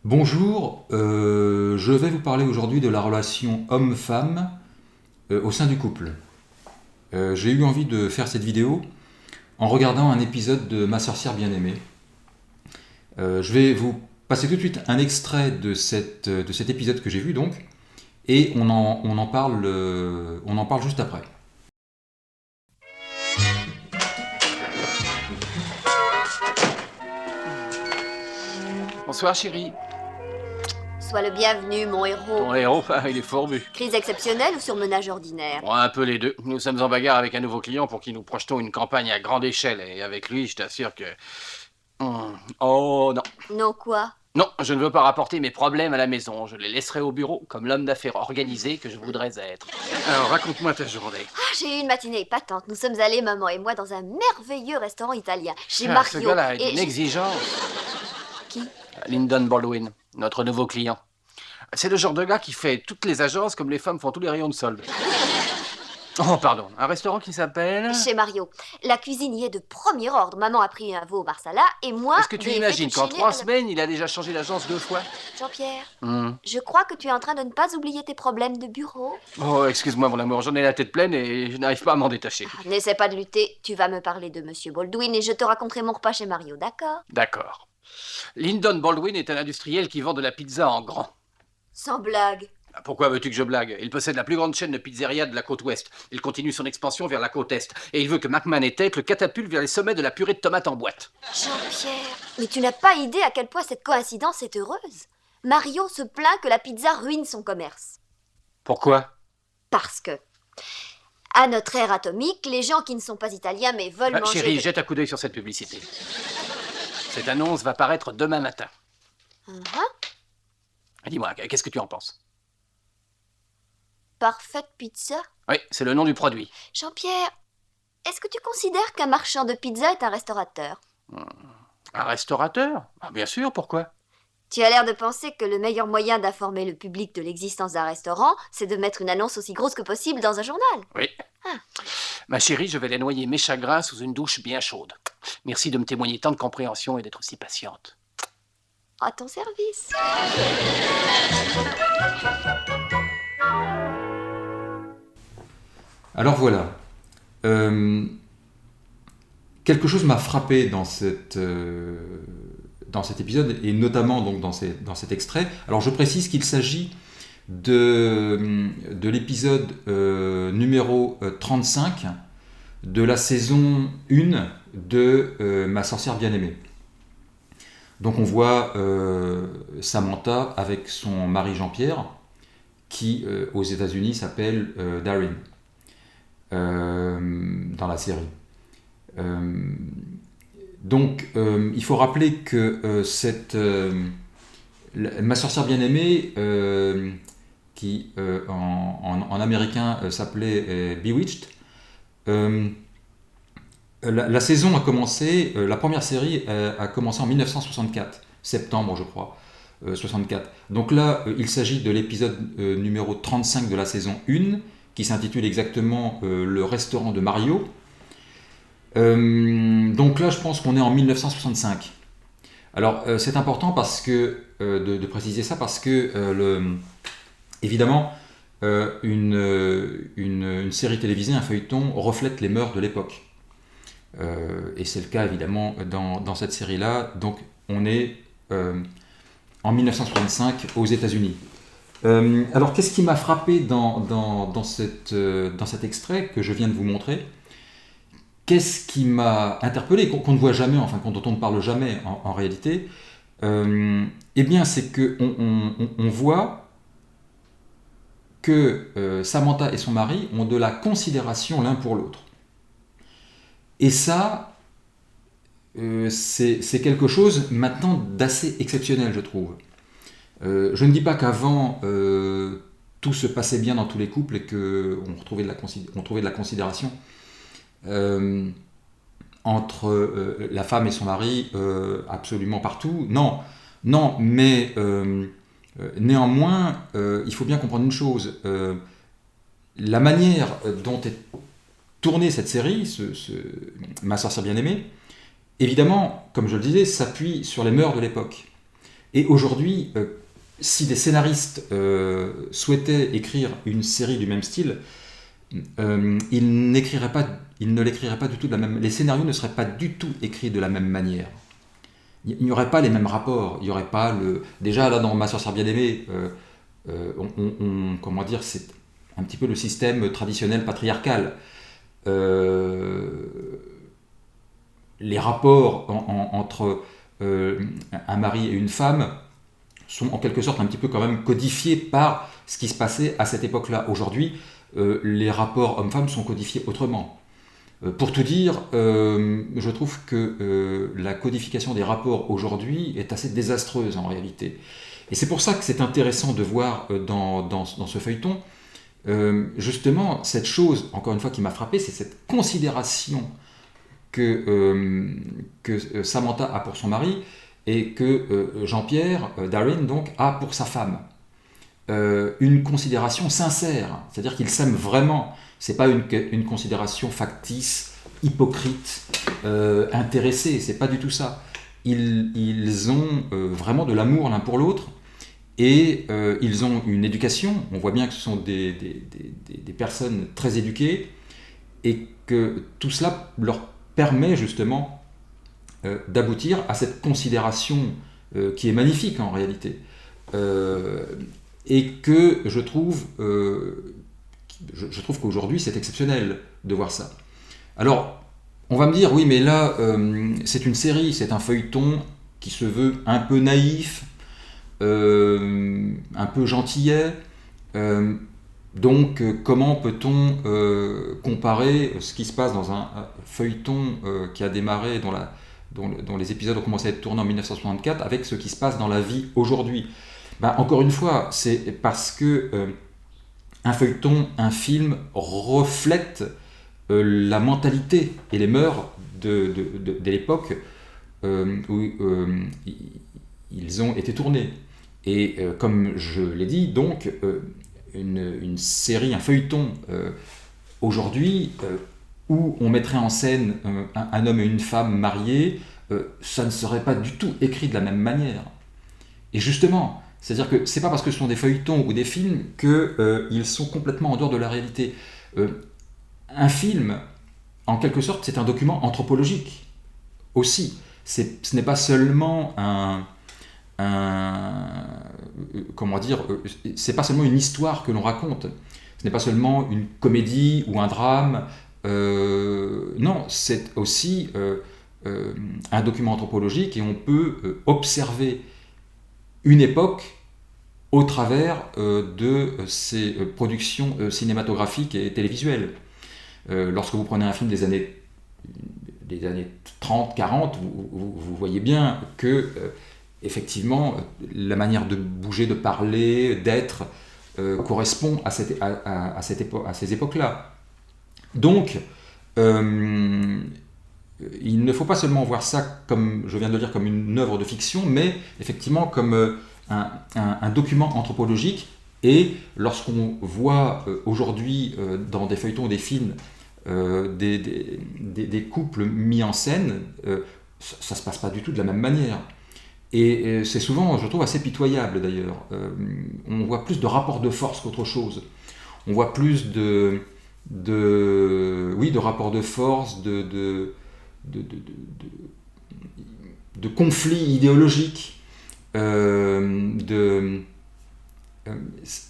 Bonjour, je vais vous parler aujourd'hui de la relation homme-femme au sein du couple. J'ai eu envie de faire cette vidéo en regardant un épisode de Ma sorcière bien-aimée. Je vais vous passer tout de suite un extrait de cet épisode que j'ai vu donc, et on en parle juste après. Bonsoir chérie. Sois le bienvenu, mon héros. Ton héros, il est fourbu. Crise exceptionnelle ou surmenage ordinaire? Bon, un peu les deux. Nous sommes en bagarre avec un nouveau client pour qui nous projetons une campagne à grande échelle. Et avec lui, je t'assure que... Oh non. Non quoi? Non, je ne veux pas rapporter mes problèmes à la maison. Je les laisserai au bureau comme l'homme d'affaires organisé que je voudrais être. Alors, raconte-moi ta journée. Ah, j'ai eu une matinée épatante. Nous sommes allés, maman et moi, dans un merveilleux restaurant italien. Chez Ce Mario. gars-là a Et une exigence. Qui? Lyndon Baldwin, notre nouveau client. C'est le genre de gars qui fait toutes les agences comme les femmes font tous les rayons de solde. Oh, pardon. Un restaurant qui s'appelle... Chez Mario. La cuisine y est de premier ordre. Maman a pris un veau au marsala et moi... Est-ce que tu des imagines qu'en fettuccine 3 à la- semaines, il a déjà changé d'agence 2 fois? Jean-Pierre, Hmm. je crois que tu es en train de ne pas oublier tes problèmes de bureau. Oh, excuse-moi, mon amour, j'en ai la tête pleine et je n'arrive pas à m'en détacher. Ah, n'essaie pas de lutter. Tu vas me parler de Monsieur Baldwin et je te raconterai mon repas chez Mario, d'accord? D'accord. Lyndon Baldwin est un industriel qui vend de la pizza en grand. Sans blague. Pourquoi veux-tu que je blague? Il possède la plus grande chaîne de pizzeria de la côte ouest. Il continue son expansion vers la côte est. Et il veut que McMahon et Tate le catapulte vers les sommets de la purée de tomates en boîte. Jean-Pierre, mais tu n'as pas idée à quel point cette coïncidence est heureuse. Mario se plaint que la pizza ruine son commerce. Pourquoi? Parce que, à notre ère atomique, les gens qui ne sont pas italiens mais veulent manger... Chérie, jette un coup d'œil sur cette publicité. Cette annonce va paraître demain matin. Mhm. Dis-moi, qu'est-ce que tu en penses? Parfaite pizza. Oui, c'est le nom du produit. Jean-Pierre, est-ce que tu considères qu'un marchand de pizza est un restaurateur? Un restaurateur? Ah, bien sûr, pourquoi? Tu as l'air de penser que le meilleur moyen d'informer le public de l'existence d'un restaurant, c'est de mettre une annonce aussi grosse que possible dans un journal. Oui. Ah. Ma chérie, je vais les noyer mes chagrins sous une douche bien chaude. Merci de me témoigner tant de compréhension et d'être aussi patiente. À ton service. Alors voilà. Quelque chose m'a frappé dans cet épisode, et notamment donc dans cet extrait. Alors je précise qu'il s'agit de l'épisode numéro 35 de la saison 1 de Ma sorcière bien-aimée. Donc on voit Samantha avec son mari Jean-Pierre, qui aux États-Unis s'appelle Darren, dans la série. Il faut rappeler que Ma sorcière bien-aimée, qui en américain s'appelait Bewitched, la saison a commencé, la première série a commencé en 1964, septembre je crois, 64. Donc là, il s'agit de l'épisode numéro 35 de la saison 1, qui s'intitule exactement Le restaurant de Mario. Donc là, je pense qu'on est en 1965. Alors, c'est important parce que, de préciser ça, parce que, évidemment, une série télévisée, un feuilleton, reflète les mœurs de l'époque. Et c'est le cas, évidemment, dans cette série-là. Donc, on est en 1965 aux États-Unis. Alors, qu'est-ce qui m'a frappé dans cet extrait que je viens de vous montrer? Qu'est-ce qui m'a interpellé, qu'on ne voit jamais, enfin dont on ne parle jamais en réalité? Eh bien, c'est qu'on voit que Samantha et son mari ont de la considération l'un pour l'autre. Et ça, c'est quelque chose maintenant d'assez exceptionnel, je trouve. Je ne dis pas qu'avant, tout se passait bien dans tous les couples et qu'on trouvait de la considération entre la femme et son mari absolument partout. Non, non, mais néanmoins, il faut bien comprendre une chose. La manière dont est tournée cette série, Ma sorcière bien-aimée, évidemment, comme je le disais, s'appuie sur les mœurs de l'époque. Et aujourd'hui, si des scénaristes souhaitaient écrire une série du même style, ils ne l'écriraient pas du tout de la même. Les scénarios ne seraient pas du tout écrits de la même manière. Il n'y aurait pas les mêmes rapports. Il y aurait pas le. Déjà là dans Ma sœur bien-aimée, comment dire, c'est un petit peu le système traditionnel patriarcal. Les rapports entre un mari et une femme sont en quelque sorte un petit peu quand même codifiés par ce qui se passait à cette époque-là. Aujourd'hui, les rapports hommes-femmes sont codifiés autrement. Pour tout dire, je trouve que la codification des rapports aujourd'hui est assez désastreuse en réalité. Et c'est pour ça que c'est intéressant de voir dans ce feuilleton, justement, cette chose, encore une fois, qui m'a frappé, c'est cette considération que Samantha a pour son mari et que Jean-Pierre, Darin, donc, a pour sa femme. Une considération sincère, c'est-à-dire qu'ils s'aiment vraiment. C'est pas une considération factice, hypocrite, intéressée, c'est pas du tout ça. Ils ont vraiment de l'amour l'un pour l'autre et ils ont une éducation. On voit bien que ce sont des personnes très éduquées et que tout cela leur permet justement d'aboutir à cette considération qui est magnifique en réalité. Et que je trouve qu'aujourd'hui c'est exceptionnel de voir ça. Alors, on va me dire, oui mais là c'est une série, c'est un feuilleton qui se veut un peu naïf, un peu gentillet, donc comment peut-on comparer ce qui se passe dans un feuilleton qui a démarré, dont les épisodes ont commencé à être tournés en 1964 avec ce qui se passe dans la vie aujourd'hui? Encore une fois, c'est parce que un feuilleton, un film reflète la mentalité et les mœurs de l'époque où ils ont été tournés. Et comme je l'ai dit, donc, une série, un feuilleton aujourd'hui où on mettrait en scène un homme et une femme mariés, ça ne serait pas du tout écrit de la même manière. Et justement, c'est-à-dire que c'est pas parce que ce sont des feuilletons ou des films qu'ils sont complètement en dehors de la réalité. Un film, en quelque sorte, c'est un document anthropologique aussi. Ce n'est pas seulement comment dire, c'est pas seulement une histoire que l'on raconte. Ce n'est pas seulement une comédie ou un drame. Non, c'est aussi un document anthropologique et on peut observer une époque au travers de ses productions cinématographiques et télévisuelles. Lorsque vous prenez un film des années 30, 40, vous voyez bien que effectivement la manière de bouger, de parler, d'être correspond à ces époques-là. Donc il ne faut pas seulement voir ça, comme je viens de le dire, comme une œuvre de fiction, mais effectivement comme un document anthropologique. Et lorsqu'on voit aujourd'hui dans des feuilletons ou des films des couples mis en scène, ça ne se passe pas du tout de la même manière. Et c'est souvent, je trouve, assez pitoyable d'ailleurs. On voit plus de rapports de force qu'autre chose. On voit plus de rapports de force, de conflits idéologiques.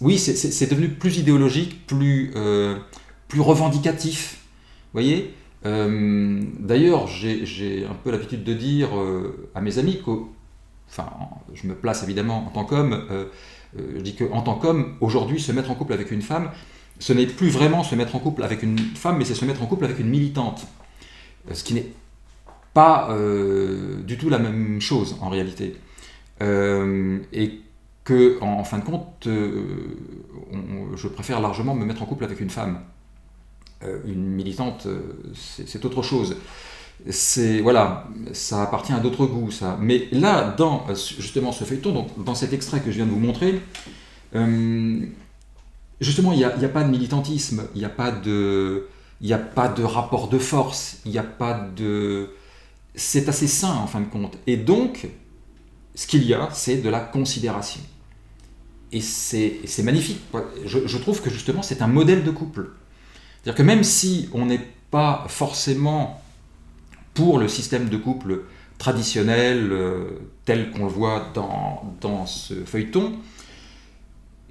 Oui, c'est devenu plus idéologique, plus revendicatif. Vous voyez, d'ailleurs, j'ai un peu l'habitude de dire à mes amis je me place évidemment en tant qu'homme, je dis qu'en tant qu'homme, aujourd'hui, se mettre en couple avec une femme, ce n'est plus vraiment se mettre en couple avec une femme, mais c'est se mettre en couple avec une militante. Ce qui n'est pas du tout la même chose en réalité. Et que, en fin de compte, je préfère largement me mettre en couple avec une femme. Une militante, c'est autre chose. Voilà, ça appartient à d'autres goûts, ça. Mais là, dans justement ce feuilleton, donc, dans cet extrait que je viens de vous montrer, justement, il n'y a pas de militantisme, il n'y a pas de rapport de force, il n'y a pas de... C'est assez sain, en fin de compte. Et donc, ce qu'il y a, c'est de la considération. Et c'est magnifique. Je trouve que justement, c'est un modèle de couple. C'est-à-dire que même si on n'est pas forcément pour le système de couple traditionnel tel qu'on le voit dans ce feuilleton,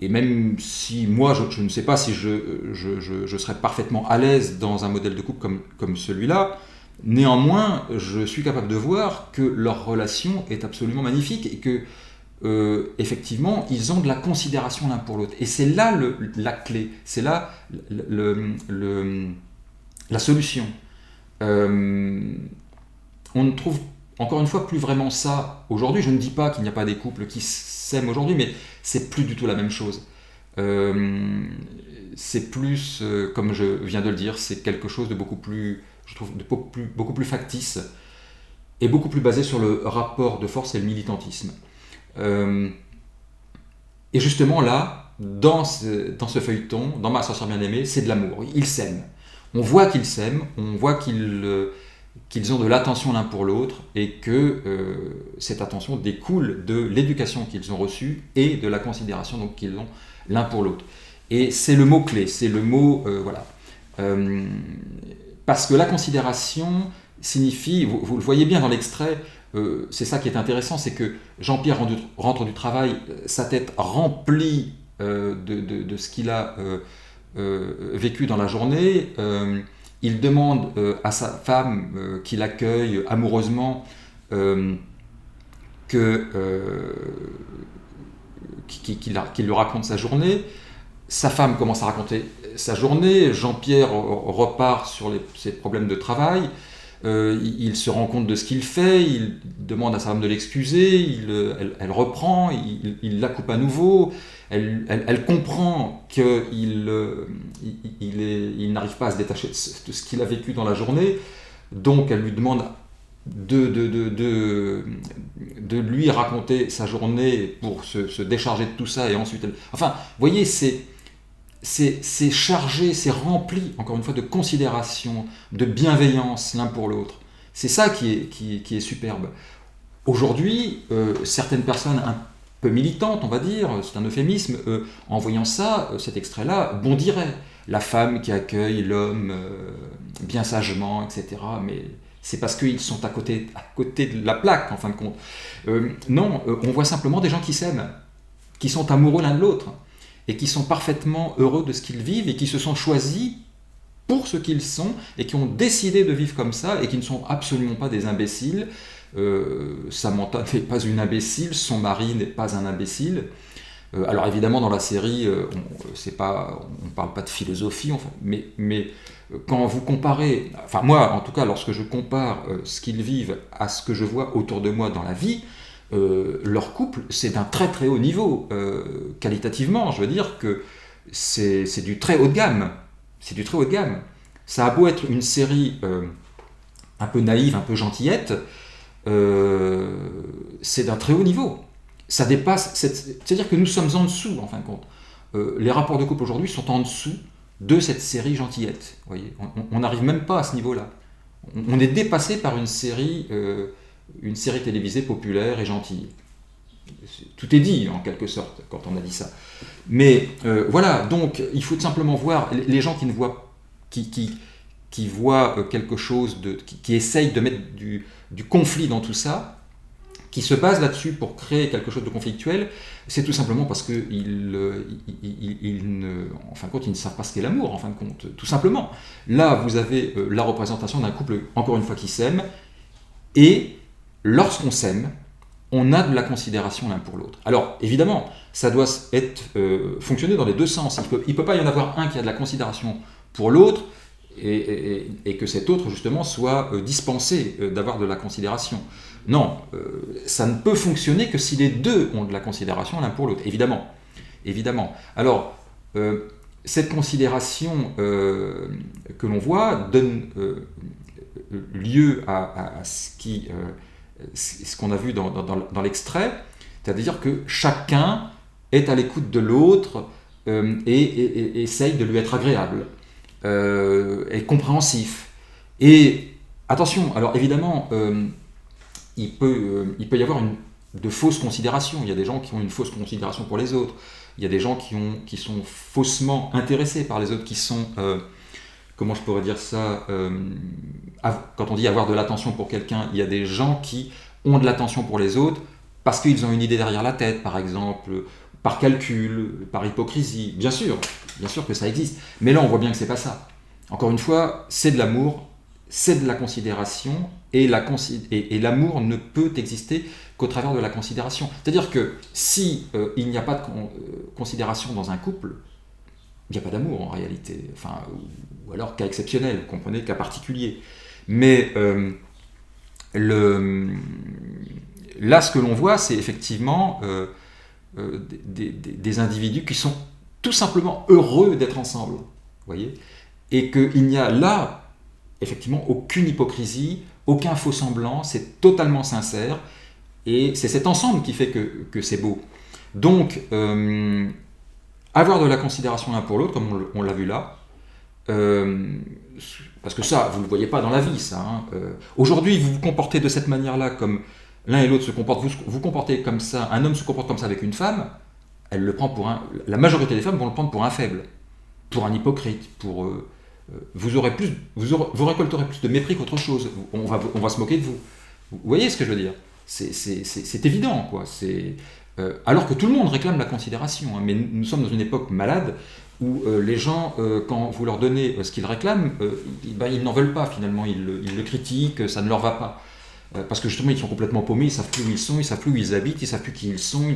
et même si moi, je ne sais pas si je serais parfaitement à l'aise dans un modèle de couple comme celui-là, néanmoins, je suis capable de voir que leur relation est absolument magnifique et que, effectivement, ils ont de la considération l'un pour l'autre. Et c'est là la clé, c'est là la solution. On ne trouve, encore une fois, plus vraiment ça aujourd'hui. Je ne dis pas qu'il n'y a pas des couples qui s'aiment aujourd'hui, mais c'est plus du tout la même chose. C'est plus, comme je viens de le dire, c'est quelque chose de beaucoup plus, je trouve, beaucoup plus factice et beaucoup plus basé sur le rapport de force et le militantisme. Et justement là, dans ce feuilleton, dans Ma sorcière bien-aimée, c'est de l'amour. Ils s'aiment. On voit qu'ils s'aiment, on voit qu'ils ont de l'attention l'un pour l'autre et que cette attention découle de l'éducation qu'ils ont reçue et de la considération donc, qu'ils ont l'un pour l'autre. Et c'est le mot-clé, c'est le mot... voilà. Parce que la considération signifie, vous le voyez bien dans l'extrait, c'est ça qui est intéressant, c'est que Jean-Pierre rentre du travail, sa tête remplie de ce qu'il a vécu dans la journée. Il demande à sa femme qui l'accueille amoureusement qu'il lui raconte sa journée. Sa femme commence à raconter sa journée. Jean-Pierre repart sur ses problèmes de travail. Il se rend compte de ce qu'il fait. Il demande à sa femme de l'excuser. Elle reprend. Il la coupe à nouveau. Elle comprend qu'il n'arrive pas à se détacher de ce qu'il a vécu dans la journée, donc elle lui demande de lui raconter sa journée pour se décharger de tout ça, et ensuite enfin, vous voyez, c'est chargé, c'est rempli, encore une fois, de considération, de bienveillance l'un pour l'autre. C'est ça qui est superbe. Aujourd'hui, certaines personnes un peu militante, on va dire, c'est un euphémisme, en voyant ça, cet extrait-là, bondirait. La femme qui accueille l'homme bien sagement, etc. Mais c'est parce qu'ils sont à côté de la plaque, en fin de compte. Non, on voit simplement des gens qui s'aiment, qui sont amoureux l'un de l'autre, et qui sont parfaitement heureux de ce qu'ils vivent, et qui se sont choisis pour ce qu'ils sont, et qui ont décidé de vivre comme ça, et qui ne sont absolument pas des imbéciles. Samantha n'est pas une imbécile, son mari n'est pas un imbécile. Alors évidemment dans la série, on parle pas de philosophie, enfin, mais quand vous comparez, enfin moi en tout cas lorsque je compare ce qu'ils vivent à ce que je vois autour de moi dans la vie, leur couple c'est d'un très très haut niveau, qualitativement, je veux dire que c'est du très haut de gamme, c'est du très haut de gamme. Ça a beau être une série un peu naïve, un peu gentillette, c'est d'un très haut niveau. Ça dépasse, c'est-à-dire que nous sommes en dessous, en fin de compte. Les rapports de couple aujourd'hui sont en dessous de cette série gentillette. Vous voyez, on n'arrive même pas à ce niveau-là. On est dépassé par une série télévisée populaire et gentille. Tout est dit, en quelque sorte, quand on a dit ça. Mais voilà, donc il faut tout simplement voir les gens qui ne voient, qui voient quelque chose, qui essayent de mettre du conflit dans tout ça, qui se basent là-dessus pour créer quelque chose de conflictuel, c'est tout simplement parce qu'ils en fin de compte, ils ne savent pas ce qu'est l'amour, en fin de compte, tout simplement. Là, vous avez la représentation d'un couple, encore une fois, qui s'aime, et lorsqu'on s'aime, on a de la considération l'un pour l'autre. Alors, évidemment, ça doit fonctionner dans les deux sens. Il ne peut pas y en avoir un qui a de la considération pour l'autre, et que cet autre, justement, soit dispensé d'avoir de la considération. Non, ça ne peut fonctionner que si les deux ont de la considération l'un pour l'autre, évidemment. Alors, cette considération que l'on voit donne lieu à ce qu'on a vu dans l'extrait, c'est-à-dire que chacun est à l'écoute de l'autre et essaye de lui être agréable. Est compréhensif. Et attention, alors évidemment, il peut y avoir de fausses considérations. Il y a des gens qui ont une fausse considération pour les autres. Il y a des gens qui sont faussement intéressés par les autres, qui sont, comment je pourrais dire ça, quand on dit avoir de l'attention pour quelqu'un, il y a des gens qui ont de l'attention pour les autres parce qu'ils ont une idée derrière la tête, par exemple, par calcul, par hypocrisie. Bien sûr que ça existe. Mais là, on voit bien que c'est pas ça. Encore une fois, c'est de l'amour, c'est de la considération, et l'amour ne peut exister qu'au travers de la considération. C'est-à-dire que si il n'y a pas de considération dans un couple, il n'y a pas d'amour en réalité. Enfin, ou alors cas exceptionnel, vous comprenez, cas particulier. Mais là, ce que l'on voit, c'est effectivement des individus qui sont tout simplement heureux d'être ensemble, vous voyez, et qu'il n'y a là, effectivement, aucune hypocrisie, aucun faux semblant, c'est totalement sincère, et c'est cet ensemble qui fait que c'est beau. Donc, avoir de la considération l'un pour l'autre, comme on l'a vu là, parce que ça, vous ne le voyez pas dans la vie, ça. Hein. Aujourd'hui, vous vous comportez de cette manière-là, comme l'un et l'autre se comportent, vous comportez comme ça, un homme se comporte comme ça avec une femme, elle le prend pour la majorité des femmes vont le prendre pour un faible, pour un hypocrite, pour... vous récolterez plus de mépris qu'autre chose. On va se moquer de vous. Vous voyez ce que je veux dire ? C'est évident, quoi. Alors que tout le monde réclame la considération. Hein, mais nous sommes dans une époque malade où les gens, quand vous leur donnez ce qu'ils réclament, ils n'en veulent pas finalement. Ils le critiquent, ça ne leur va pas. Parce que justement, ils sont complètement paumés, ils ne savent plus où ils sont, ils ne savent plus où ils habitent, ils ne savent plus qui ils sont,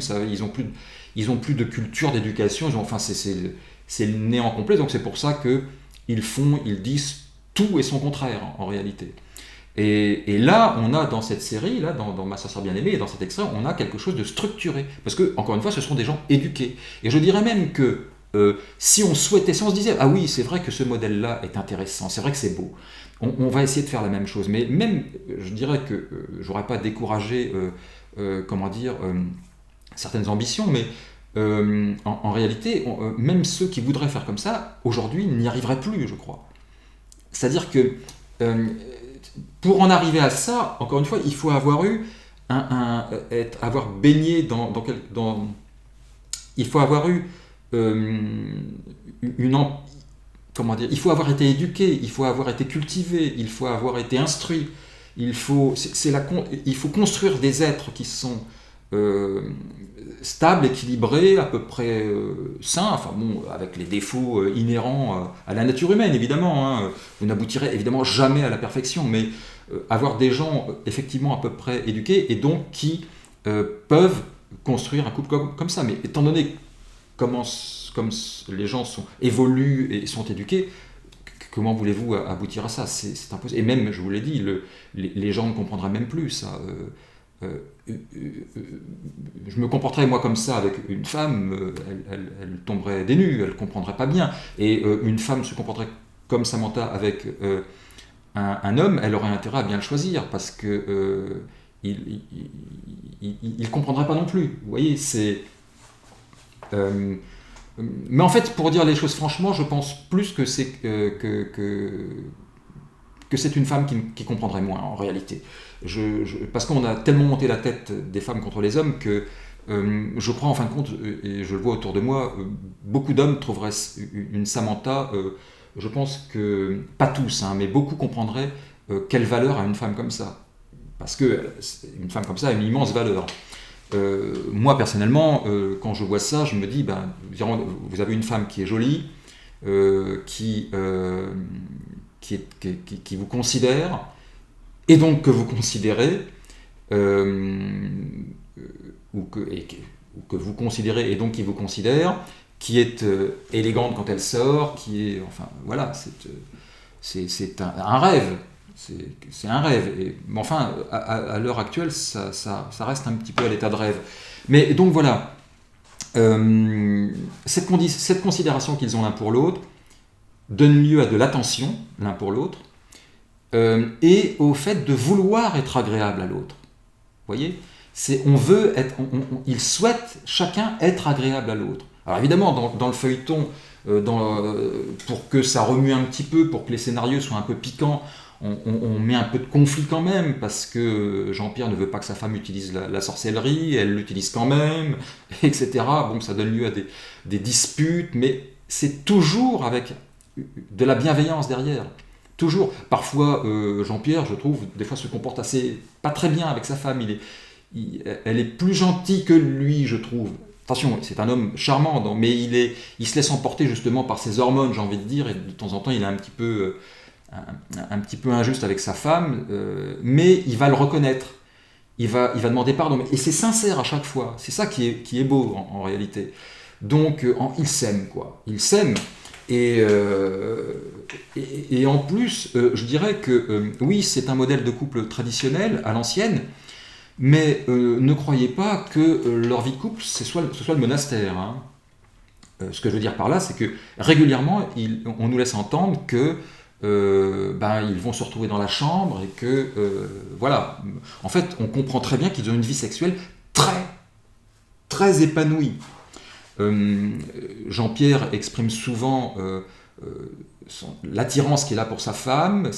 ils n'ont plus de culture, d'éducation. Enfin, c'est le néant complet. Donc c'est pour ça que ils disent tout et son contraire en réalité. Et là, on a dans cette série, là, dans Ma sœur bien-aimée, et dans cet extrait, on a quelque chose de structuré. Parce que, encore une fois, ce sont des gens éduqués. Et je dirais même que si on se disait, ah oui, c'est vrai que ce modèle-là est intéressant, c'est vrai que c'est beau, on va essayer de faire la même chose. Mais même, je dirais que j'aurais pas découragé, certaines ambitions, mais en réalité, même ceux qui voudraient faire comme ça, aujourd'hui, n'y arriveraient plus, je crois. C'est-à-dire que pour en arriver à ça, encore une fois, il faut avoir eu avoir baigné il faut avoir eu il faut avoir été éduqué, il faut avoir été cultivé, il faut avoir été instruit. Il faut construire des êtres qui sont stables, équilibrés, à peu près sains, enfin bon, avec les défauts inhérents à la nature humaine, évidemment. Hein. Vous n'aboutirez évidemment jamais à la perfection, mais avoir des gens effectivement à peu près éduqués et donc qui peuvent construire un couple comme ça. Mais étant donné comme les gens évoluent et sont éduqués, comment voulez-vous aboutir à ça ? C'est impossible. Et même, je vous l'ai dit, les gens ne comprendraient même plus ça. Je me comporterais moi comme ça avec une femme, elle tomberait des nues, elle ne comprendrait pas bien. Et une femme se comporterait comme Samantha avec un homme, elle aurait intérêt à bien le choisir parce que il comprendrait pas non plus. Vous voyez, c'est. Mais en fait, pour dire les choses franchement, je pense plus que c'est que c'est une femme qui comprendrait moins en réalité. Parce qu'on a tellement monté la tête des femmes contre les hommes que je crois en fin de compte, et je le vois autour de moi, beaucoup d'hommes trouveraient une Samantha, je pense que, pas tous, hein, mais beaucoup comprendraient quelle valeur a une femme comme ça. Parce qu'une femme comme ça a une immense valeur. Moi personnellement, quand je vois ça, je me dis, vous avez une femme qui est jolie, qui vous considère, et donc que vous considérez, ou que vous considérez et donc qui vous considère, qui est élégante quand elle sort, qui est, enfin voilà, c'est un rêve. C'est un rêve. Mais enfin, à l'heure actuelle, ça reste un petit peu à l'état de rêve. Mais donc voilà, cette considération qu'ils ont l'un pour l'autre donne lieu à de l'attention l'un pour l'autre et au fait de vouloir être agréable à l'autre. Vous voyez ? Ils souhaitent chacun être agréable à l'autre. Alors évidemment, dans le feuilleton, pour que ça remue un petit peu, pour que les scénarios soient un peu piquants, on met un peu de conflit quand même, parce que Jean-Pierre ne veut pas que sa femme utilise la sorcellerie, elle l'utilise quand même, etc. Bon, ça donne lieu à des disputes, mais c'est toujours avec de la bienveillance derrière. Toujours. Parfois, Jean-Pierre, je trouve, des fois se comporte pas très bien avec sa femme. Elle est plus gentille que lui, je trouve. Attention, c'est un homme charmant, mais il se laisse emporter justement par ses hormones, j'ai envie de dire, et de temps en temps, il est un petit peu injuste avec sa femme, mais il va le reconnaître. Il va demander pardon. Et c'est sincère à chaque fois. C'est ça qui est beau en réalité. Donc, il s'aime, quoi. Il s'aime. Et en plus, je dirais que oui, c'est un modèle de couple traditionnel à l'ancienne, mais ne croyez pas que leur vie de couple, ce soit le monastère. Hein. Ce que je veux dire par là, c'est que régulièrement, on nous laisse entendre que ils vont se retrouver dans la chambre et que, voilà. En fait, on comprend très bien qu'ils ont une vie sexuelle très, très épanouie. Jean-Pierre exprime souvent l'attirance qu'il a pour sa femme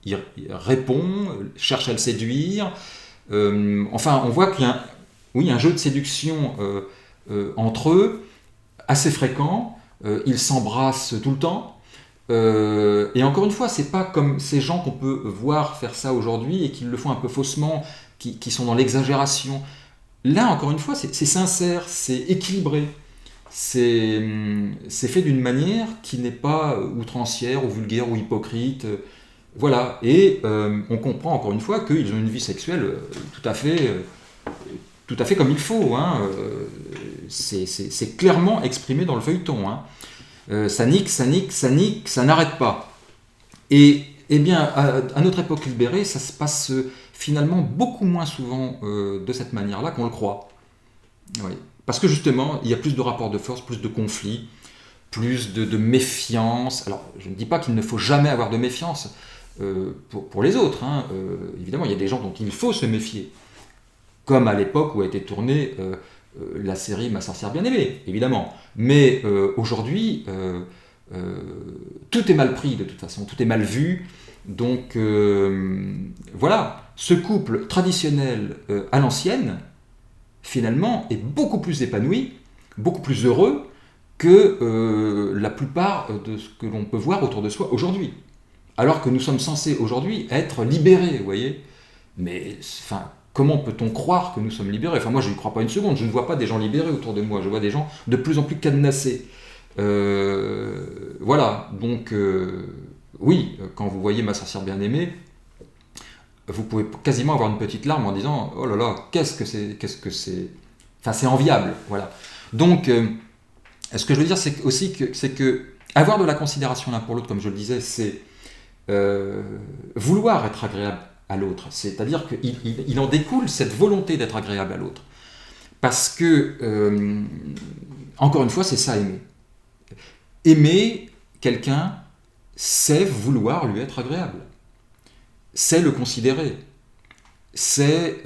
il répond, cherche à le séduire. Enfin, on voit qu'il y a un jeu de séduction entre eux, assez fréquent. Ils s'embrassent tout le temps. Et encore une fois, c'est pas comme ces gens qu'on peut voir faire ça aujourd'hui et qui le font un peu faussement, qui sont dans l'exagération. Là, encore une fois, c'est sincère, c'est équilibré. C'est fait d'une manière qui n'est pas outrancière ou vulgaire ou hypocrite. Voilà. Et on comprend encore une fois qu'ils ont une vie sexuelle tout à fait comme il faut. Hein. C'est clairement exprimé dans le feuilleton. Hein. Ça nique, ça n'arrête pas. Et bien, à notre époque libérée, ça se passe finalement beaucoup moins souvent de cette manière-là qu'on le croit. Oui. Parce que justement, il y a plus de rapports de force, plus de conflits, plus de méfiance. Alors, je ne dis pas qu'il ne faut jamais avoir de méfiance pour les autres. Hein. Évidemment, il y a des gens dont il faut se méfier. Comme à l'époque où a été tournée la série Ma sorcière bien-aimée, évidemment. Mais aujourd'hui, tout est mal pris de toute façon, tout est mal vu. Donc voilà, ce couple traditionnel à l'ancienne, finalement, est beaucoup plus épanoui, beaucoup plus heureux que la plupart de ce que l'on peut voir autour de soi aujourd'hui. Alors que nous sommes censés aujourd'hui être libérés, vous voyez. Mais enfin, comment peut-on croire que nous sommes libérés? Enfin, moi, je n'y crois pas une seconde. Je ne vois pas des gens libérés autour de moi. Je vois des gens de plus en plus cadenassés. Voilà. Donc, oui, quand vous voyez Ma sorcière bien-aimée, vous pouvez quasiment avoir une petite larme en disant « Oh là là, qu'est-ce que c'est ?» Enfin, c'est enviable. Voilà. Donc, ce que je veux dire, c'est aussi que avoir de la considération l'un pour l'autre, comme je le disais, c'est vouloir être agréable à l'autre. C'est-à-dire qu'il en découle cette volonté d'être agréable à l'autre. Parce que, encore une fois, c'est ça aimer. Aimer quelqu'un, c'est vouloir lui être agréable. C'est le considérer. C'est,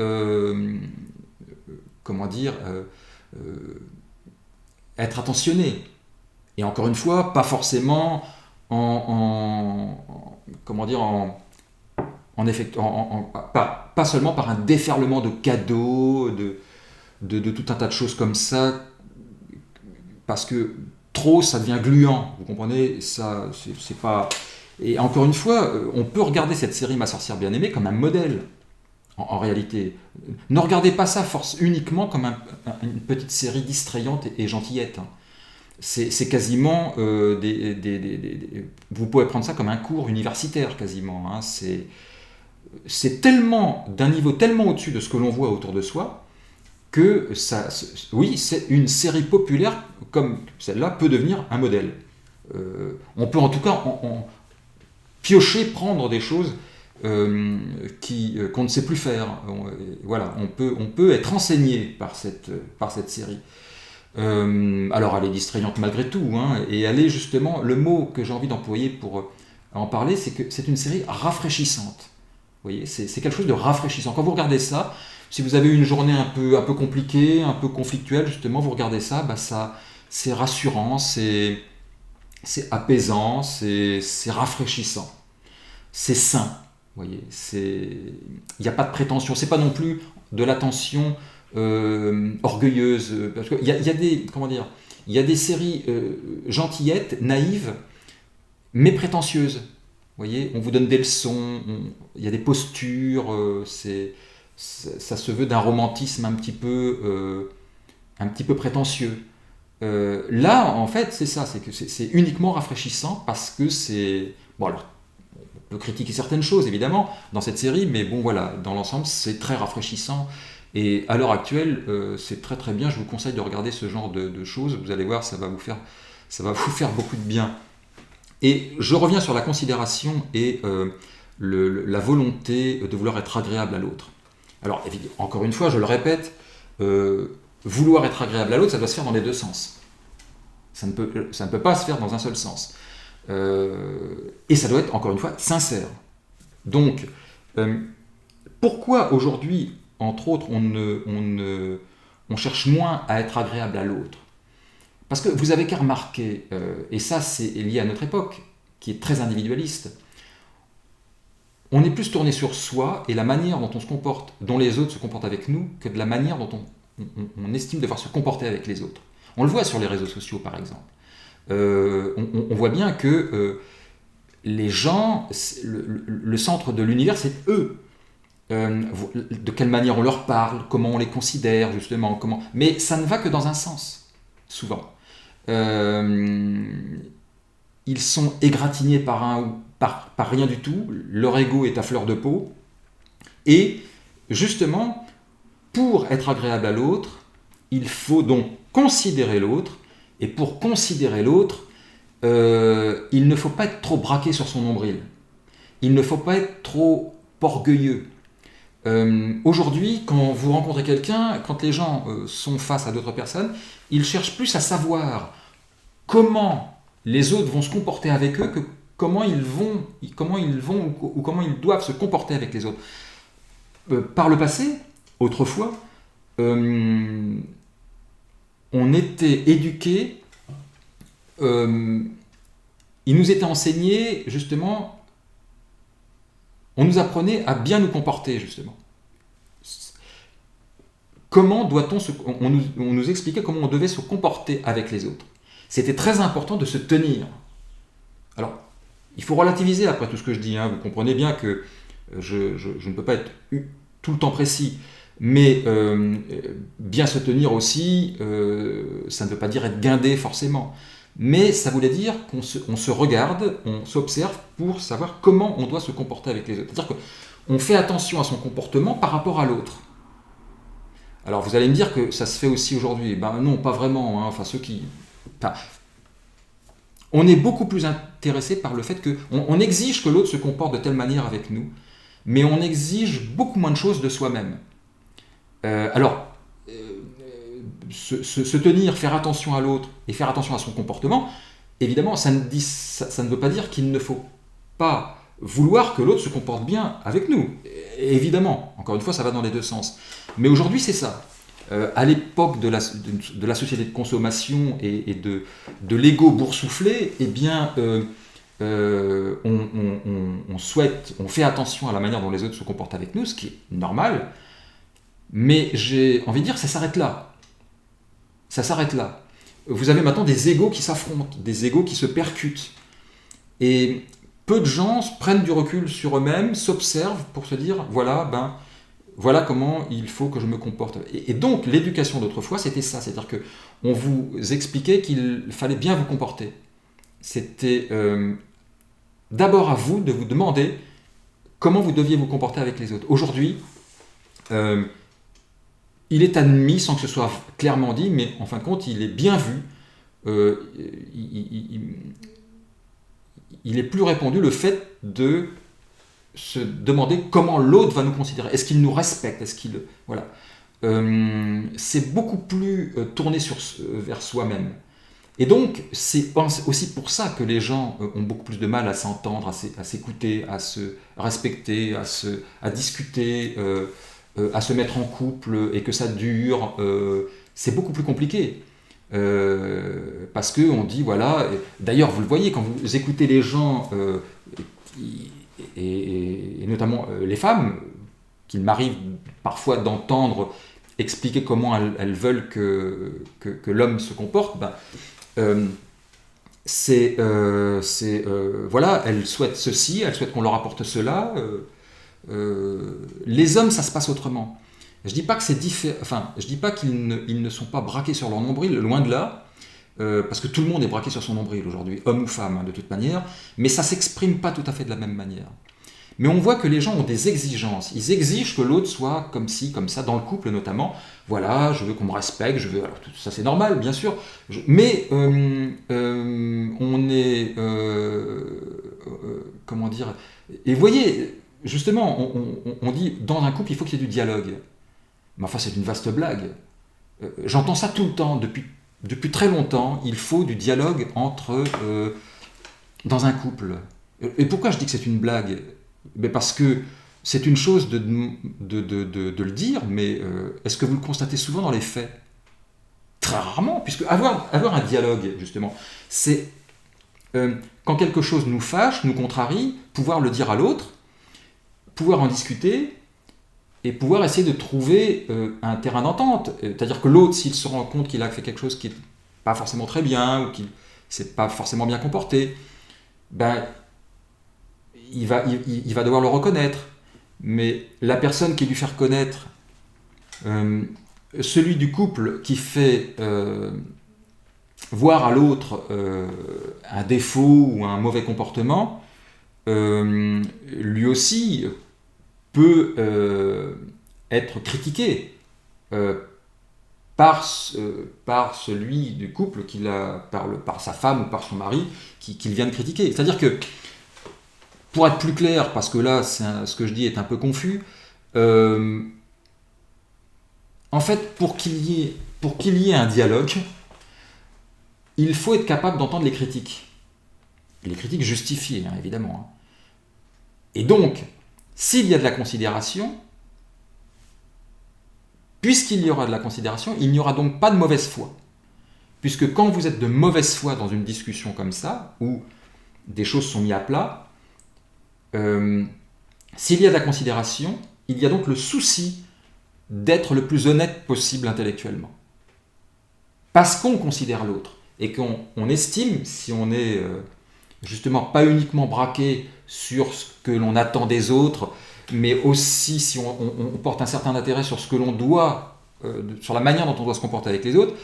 être attentionné. Et encore une fois, pas forcément pas seulement par un déferlement de cadeaux, de tout un tas de choses comme ça, parce que trop, ça devient gluant, vous comprenez, ça, c'est pas... Et encore une fois, on peut regarder cette série Ma sorcière bien-aimée comme un modèle, en réalité. Ne regardez pas ça uniquement comme une petite série distrayante et gentillette. Hein. C'est quasiment vous pouvez prendre ça comme un cours universitaire quasiment. Hein. C'est tellement d'un niveau tellement au-dessus de ce que l'on voit autour de soi que ça, oui, c'est une série populaire comme celle-là peut devenir un modèle. On peut en tout cas piocher, prendre des choses qu'on ne sait plus faire. Voilà, on peut être enseigné par cette série. Alors elle est distrayante malgré tout, hein, et elle est justement, le mot que j'ai envie d'employer pour en parler, c'est que c'est une série rafraîchissante. Vous voyez, c'est quelque chose de rafraîchissant. Quand vous regardez ça, si vous avez une journée un peu compliquée, un peu conflictuelle, justement, vous regardez ça, c'est rassurant, c'est apaisant, c'est rafraîchissant. c'est sain. Vous voyez, il n'y a pas de prétention. C'est pas non plus de l'attention orgueilleuse. Parce qu'il y a des, comment dire, il y a des séries gentillettes, naïves, mais prétentieuses. Vous voyez, on vous donne des leçons, il y a des postures, ça se veut d'un romantisme un petit peu prétentieux. Là, en fait, c'est ça, c'est que c'est uniquement rafraîchissant parce que c'est... Bon, alors, on peut critiquer certaines choses, évidemment, dans cette série, mais bon, voilà, dans l'ensemble, c'est très rafraîchissant. Et à l'heure actuelle, c'est très très bien. Je vous conseille de regarder ce genre de choses. Vous allez voir, ça va vous faire beaucoup de bien. Et je reviens sur la considération et la volonté de vouloir être agréable à l'autre. Alors, encore une fois, je le répète, vouloir être agréable à l'autre, ça doit se faire dans les deux sens. Ça ne peut pas se faire dans un seul sens. Et ça doit être, encore une fois, sincère. Donc, pourquoi aujourd'hui, entre autres, on cherche moins à être agréable à l'autre? Parce que vous avez qu'à remarquer, et ça c'est lié à notre époque, qui est très individualiste, on est plus tourné sur soi et la manière dont on se comporte, dont les autres se comportent avec nous, que de la manière dont on estime devoir se comporter avec les autres. On le voit sur les réseaux sociaux, par exemple. On voit bien que les gens, le centre de l'univers, c'est eux. De quelle manière on leur parle, comment on les considère, justement. Mais ça ne va que dans un sens, souvent. Ils sont égratignés par un ou par rien du tout, leur ego est à fleur de peau, et justement, pour être agréable à l'autre, il faut donc considérer l'autre, et pour considérer l'autre, il ne faut pas être trop braqué sur son nombril, il ne faut pas être trop orgueilleux. Aujourd'hui, quand vous rencontrez quelqu'un, quand les gens sont face à d'autres personnes, ils cherchent plus à savoir comment les autres vont se comporter avec eux que comment ils vont ou comment ils doivent se comporter avec les autres. Par le passé, autrefois, on était éduqués, il nous était enseigné justement, on nous apprenait à bien nous comporter justement. Comment doit-on on nous expliquait comment on devait se comporter avec les autres. C'était très important de se tenir. Alors, il faut relativiser après tout ce que je dis. Vous comprenez bien que je ne peux pas être tout le temps précis. Mais bien se tenir aussi, ça ne veut pas dire être guindé forcément. Mais ça voulait dire qu'on se regarde, on s'observe pour savoir comment on doit se comporter avec les autres. C'est-à-dire qu'on fait attention à son comportement par rapport à l'autre. Alors vous allez me dire que ça se fait aussi aujourd'hui. Ben non, pas vraiment. Enfin, ceux qui... Enfin, on est beaucoup plus intéressé par le fait qu'on exige que l'autre se comporte de telle manière avec nous, mais on exige beaucoup moins de choses de soi-même. Se tenir, faire attention à l'autre et faire attention à son comportement, évidemment, ça ne veut pas dire qu'il ne faut pas vouloir que l'autre se comporte bien avec nous. Évidemment, encore une fois, ça va dans les deux sens. Mais aujourd'hui, c'est ça. À l'époque de la société de consommation et de l'ego boursouflé, eh bien, on fait attention à la manière dont les autres se comportent avec nous, ce qui est normal, mais j'ai envie de dire que ça s'arrête là. Ça s'arrête là. Vous avez maintenant des égos qui s'affrontent, des égos qui se percutent. Et peu de gens prennent du recul sur eux-mêmes, s'observent pour se dire, voilà comment il faut que je me comporte. Et donc, l'éducation d'autrefois, c'était ça. C'est-à-dire qu'on vous expliquait qu'il fallait bien vous comporter. C'était d'abord à vous de vous demander comment vous deviez vous comporter avec les autres. Aujourd'hui, il est admis, sans que ce soit clairement dit, mais en fin de compte, il est bien vu. Il est plus répandu le fait de se demander comment l'autre va nous considérer. Est-ce qu'il nous respecte? Voilà. C'est beaucoup plus tourné vers soi-même. Et donc, c'est aussi pour ça que les gens ont beaucoup plus de mal à s'entendre, à s'écouter, à se respecter, à discuter, à se mettre en couple et que ça dure. C'est beaucoup plus compliqué. Parce qu'on dit, voilà... D'ailleurs, vous le voyez, quand vous écoutez les gens... et notamment les femmes, qu'il m'arrive parfois d'entendre expliquer comment elles veulent que l'homme se comporte, voilà, elles souhaitent ceci, elles souhaitent qu'on leur apporte cela. Les hommes, ça se passe autrement. Je dis pas que c'est différent. Enfin, je dis pas qu'ils ne sont pas braqués sur leur nombril, loin de là, parce que tout le monde est braqué sur son nombril aujourd'hui, homme ou femme, de toute manière. Mais ça s'exprime pas tout à fait de la même manière. Mais on voit que les gens ont des exigences. Ils exigent que l'autre soit comme ci, comme ça, dans le couple notamment. Voilà, je veux qu'on me respecte, je veux. Alors tout ça c'est normal, bien sûr. Mais on est, comment dire. Et vous voyez, justement, on dit dans un couple il faut qu'il y ait du dialogue. Mais enfin, c'est une vaste blague. J'entends ça tout le temps, depuis très longtemps. Il faut du dialogue dans un couple. Et pourquoi je dis que c'est une blague ? Mais parce que c'est une chose de le dire, mais est-ce que vous le constatez souvent dans les faits ? Très rarement, puisque avoir un dialogue, justement, c'est quand quelque chose nous fâche, nous contrarie, pouvoir le dire à l'autre, pouvoir en discuter, et pouvoir essayer de trouver un terrain d'entente. C'est-à-dire que l'autre, s'il se rend compte qu'il a fait quelque chose qui n'est pas forcément très bien, ou qu'il ne s'est pas forcément bien comporté, il va devoir le reconnaître. Mais la personne qui lui fait reconnaître, celui du couple qui fait voir à l'autre un défaut ou un mauvais comportement, lui aussi peut être critiqué par celui du couple par sa femme ou par son mari qu'il vient de critiquer. C'est-à-dire que, pour être plus clair, parce que là ce que je dis est un peu confus, en fait pour qu'il y ait un dialogue, il faut être capable d'entendre les critiques justifiées, évidemment. Et donc, s'il y a de la considération, puisqu'il y aura de la considération, il n'y aura donc pas de mauvaise foi. Puisque quand vous êtes de mauvaise foi dans une discussion comme ça, où des choses sont mises à plat, s'il y a de la considération, il y a donc le souci d'être le plus honnête possible intellectuellement. Parce qu'on considère l'autre, et qu'on estime, si on est justement pas uniquement braqué sur ce que l'on attend des autres, mais aussi si on porte un certain intérêt sur ce que l'on doit, sur la manière dont on doit se comporter avec les autres,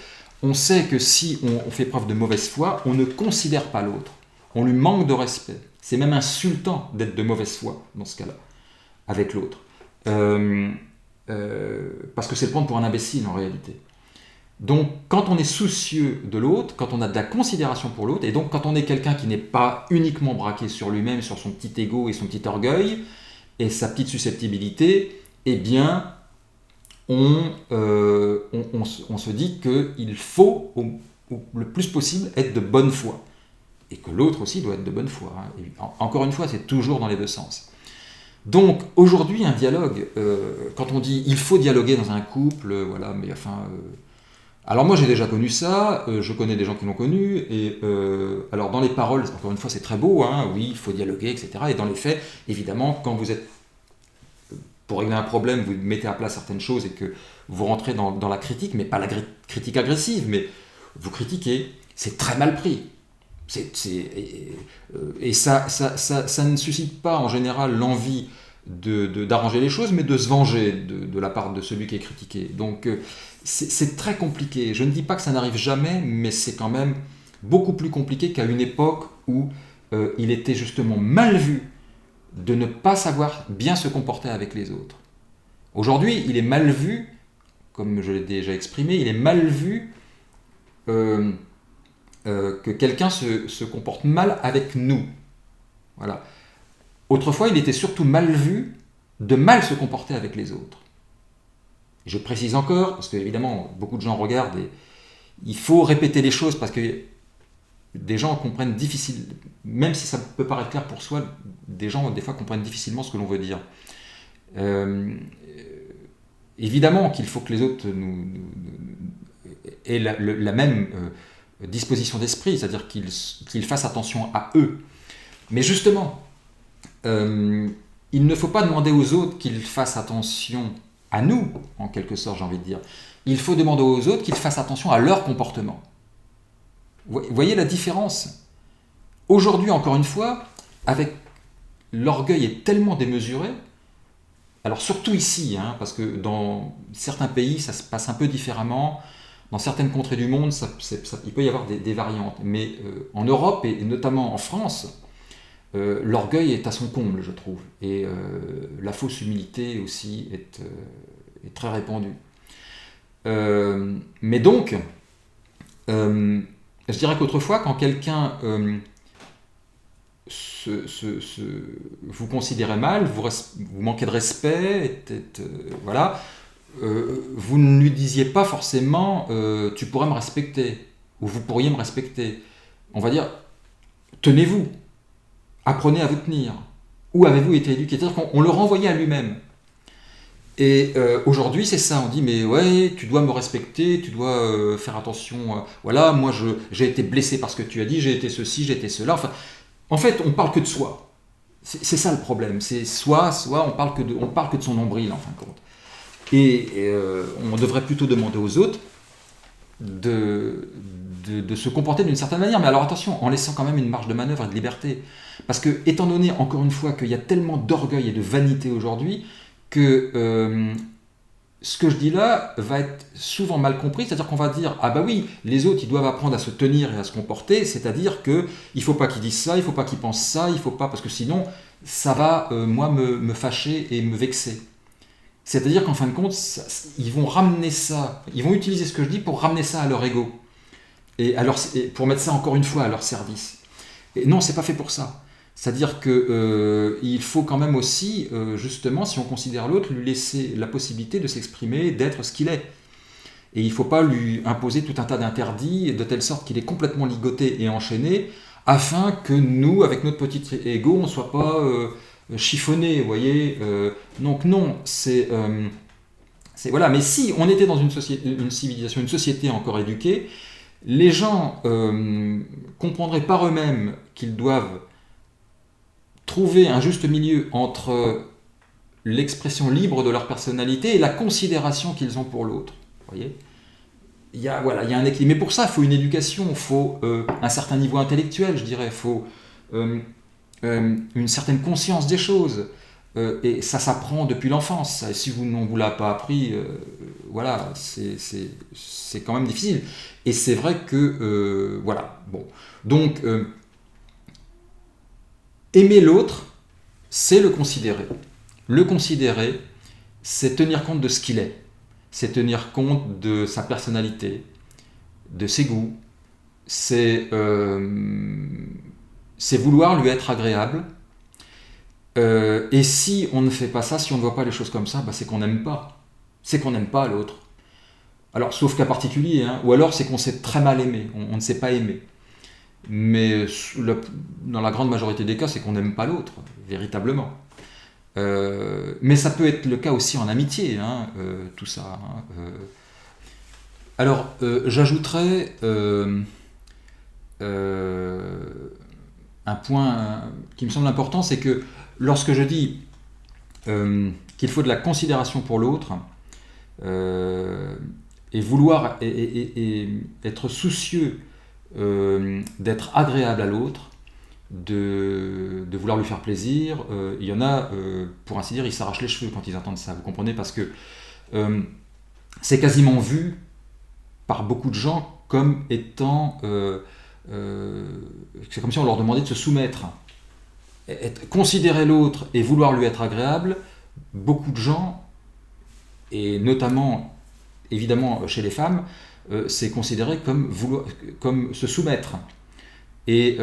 on sait que si on fait preuve de mauvaise foi, on ne considère pas l'autre, on lui manque de respect. C'est même insultant d'être de mauvaise foi dans ce cas-là, avec l'autre. Parce que c'est le prendre pour un imbécile en réalité. Donc, quand on est soucieux de l'autre, quand on a de la considération pour l'autre, et donc quand on est quelqu'un qui n'est pas uniquement braqué sur lui-même, sur son petit ego et son petit orgueil, et sa petite susceptibilité, eh bien, on se dit qu'il faut, le plus possible, être de bonne foi. Et que l'autre aussi doit être de bonne foi. Et encore une fois, c'est toujours dans les deux sens. Donc, aujourd'hui, un dialogue, quand on dit « il faut dialoguer dans un couple », voilà, mais enfin... Alors moi j'ai déjà connu ça, je connais des gens qui l'ont connu, et alors dans les paroles, encore une fois c'est très beau, oui, il faut dialoguer, etc. Et dans les faits, évidemment, quand vous êtes, pour régler un problème, vous mettez à plat certaines choses et que vous rentrez dans la critique, mais pas la critique agressive, mais vous critiquez, c'est très mal pris. Et ça ne suscite pas en général l'envie d'arranger les choses, mais de se venger de la part de celui qui est critiqué. Donc c'est très compliqué. Je ne dis pas que ça n'arrive jamais, mais c'est quand même beaucoup plus compliqué qu'à une époque où il était justement mal vu de ne pas savoir bien se comporter avec les autres. Aujourd'hui, il est mal vu, comme je l'ai déjà exprimé, il est mal vu que quelqu'un se comporte mal avec nous. Voilà. Autrefois, il était surtout mal vu de mal se comporter avec les autres. Je précise encore, parce qu'évidemment, beaucoup de gens regardent, et il faut répéter les choses, parce que des gens comprennent difficilement, même si ça peut paraître clair pour soi, des gens, des fois, comprennent difficilement ce que l'on veut dire. Évidemment qu'il faut que les autres aient la même disposition d'esprit, c'est-à-dire qu'ils fassent attention à eux. Mais justement, il ne faut pas demander aux autres qu'ils fassent attention à nous, en quelque sorte, j'ai envie de dire. Il faut demander aux autres qu'ils fassent attention à leur comportement. Vous voyez la différence ? Aujourd'hui, encore une fois, avec l'orgueil est tellement démesuré, alors surtout ici, parce que dans certains pays, ça se passe un peu différemment, dans certaines contrées du monde, il peut y avoir des variantes, mais en Europe, et notamment en France, l'orgueil est à son comble, je trouve, et la fausse humilité aussi est très répandue. Mais donc, je dirais qu'autrefois, quand quelqu'un vous considérait mal, vous manquez de respect, voilà, vous ne lui disiez pas forcément tu pourrais me respecter, ou vous pourriez me respecter. On va dire tenez-vous, apprenez à vous tenir. Où avez-vous été éduqué ? C'est-à-dire qu'on le renvoyait à lui-même. Et aujourd'hui, c'est ça, on dit mais ouais, tu dois me respecter, tu dois faire attention, voilà, moi j'ai été blessé par ce que tu as dit, j'ai été ceci, j'ai été cela, enfin, en fait, on parle que de soi. C'est ça le problème, c'est soi, on parle que de son nombril en fin de compte. Et on devrait plutôt demander aux autres de se comporter d'une certaine manière, mais alors attention, en laissant quand même une marge de manœuvre et de liberté. Parce que, étant donné, encore une fois, qu'il y a tellement d'orgueil et de vanité aujourd'hui, que ce que je dis là va être souvent mal compris, c'est-à-dire qu'on va dire « Ah bah oui, les autres, ils doivent apprendre à se tenir et à se comporter, c'est-à-dire qu'il ne faut pas qu'ils disent ça, il ne faut pas qu'ils pensent ça, il ne faut pas, parce que sinon, ça va, moi, me fâcher et me vexer. » C'est-à-dire qu'en fin de compte, ils vont ramener ça, ils vont utiliser ce que je dis pour ramener ça à leur ego, et pour mettre ça encore une fois à leur service. Et non, c'est pas fait pour ça. C'est-à-dire qu'il faut quand même aussi, justement, si on considère l'autre, lui laisser la possibilité de s'exprimer, d'être ce qu'il est. Et il ne faut pas lui imposer tout un tas d'interdits, de telle sorte qu'il est complètement ligoté et enchaîné, afin que nous, avec notre petit ego, on ne soit pas chiffonné, vous voyez. Donc non, c'est voilà. Mais si on était dans une civilisation, une société encore éduquée, les gens comprendraient par eux-mêmes qu'ils doivent trouver un juste milieu entre l'expression libre de leur personnalité et la considération qu'ils ont pour l'autre. Vous voyez ? Il y a un équilibre. Mais pour ça, il faut une éducation, il faut un certain niveau intellectuel, je dirais, il faut une certaine conscience des choses. Et ça s'apprend depuis l'enfance. Et si on ne vous l'a pas appris, voilà, c'est quand même difficile. Et c'est vrai que, voilà, bon. Donc, aimer l'autre, c'est le considérer. Le considérer, c'est tenir compte de ce qu'il est. C'est tenir compte de sa personnalité, de ses goûts. C'est vouloir lui être agréable. Et si on ne fait pas ça, si on ne voit pas les choses comme ça, bah c'est qu'on n'aime pas. C'est qu'on n'aime pas l'autre. Alors, sauf cas particulier, ou alors c'est qu'on sait très mal aimer, on ne sait pas aimer. Mais dans la grande majorité des cas, c'est qu'on n'aime pas l'autre, véritablement. Mais ça peut être le cas aussi en amitié, tout ça. Alors, j'ajouterais un point qui me semble important, c'est que lorsque je dis qu'il faut de la considération pour l'autre, et vouloir et être soucieux d'être agréable à l'autre, de vouloir lui faire plaisir, il y en a, pour ainsi dire, ils s'arrachent les cheveux quand ils entendent ça, vous comprenez, parce que c'est quasiment vu par beaucoup de gens comme étant c'est comme si on leur demandait de se soumettre. Considérer l'autre et vouloir lui être agréable, beaucoup de gens, et notamment évidemment chez les femmes, c'est considéré comme se soumettre et